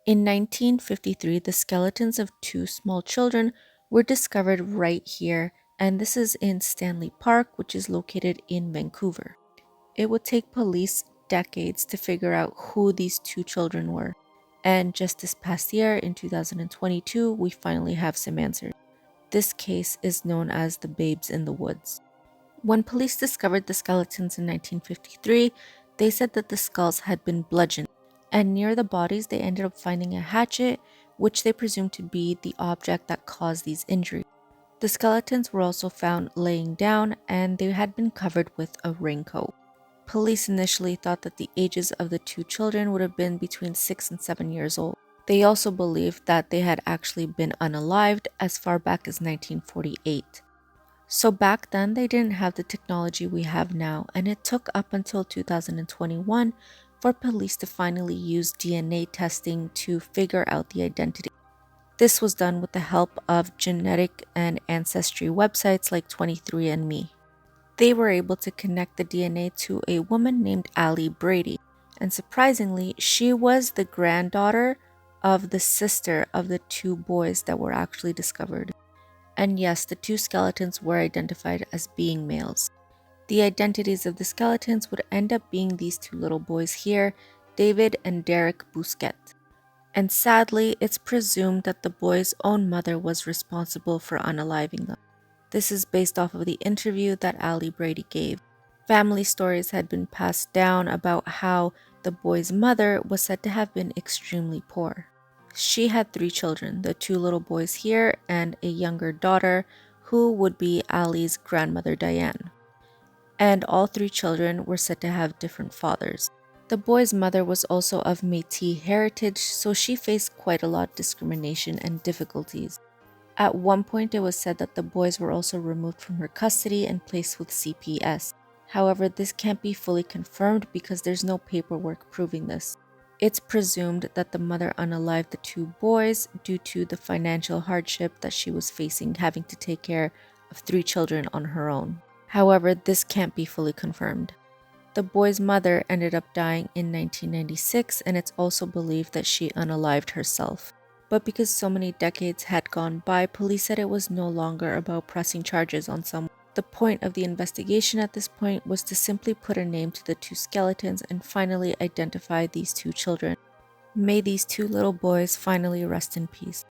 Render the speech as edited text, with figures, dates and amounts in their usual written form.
In 1953, the skeletons of two small children were discovered right here, and this is in Stanley Park, which is located in Vancouver. It would take police decades to figure out who these two children were, and just this past year, in 2022, we finally have some answers. This case is known as the Babes in the Woods. When police discovered the skeletons in 1953, they said that the skulls had been bludgeoned, and near the bodies they ended up finding a hatchet, which they presumed to be the object that caused these injuries. The skeletons were also found laying down, and they had been covered with a raincoat. Police initially thought that the ages of the two children would have been between 6 and 7 years old. They also believed that they had actually been unalived as far back as 1948. So back then, they didn't have the technology we have now, and it took up until 2021 for police to finally use DNA testing to figure out the identity. This was done with the help of genetic and ancestry websites like 23andMe. They were able to connect the DNA to a woman named Allie Brady, and surprisingly, she was the granddaughter of the sister of the two boys that were actually discovered. And yes, the two skeletons were identified as being males. The identities of the skeletons would end up being these two little boys here, David and Derek Bousquet. And sadly, it's presumed that the boys' own mother was responsible for unaliving them. This is based off of the interview that Allie Brady gave. Family stories had been passed down about how the boy's mother was said to have been extremely poor. She had 3 children, the 2 little boys here and a younger daughter who would be Allie's grandmother Diane. And all 3 children were said to have different fathers. The boy's mother was also of Métis heritage, so she faced quite a lot of discrimination and difficulties. At one point, it was said that the boys were also removed from her custody and placed with CPS. However, this can't be fully confirmed because there's no paperwork proving this. It's presumed that the mother unalived the 2 boys due to the financial hardship that she was facing, having to take care of 3 children on her own. However, this can't be fully confirmed. The boy's mother ended up dying in 1996, and it's also believed that she unalived herself. But because so many decades had gone by, police said it was no longer about pressing charges on someone. The point of the investigation at this point was to simply put a name to the 2 skeletons and finally identify these 2 children. May these 2 little boys finally rest in peace.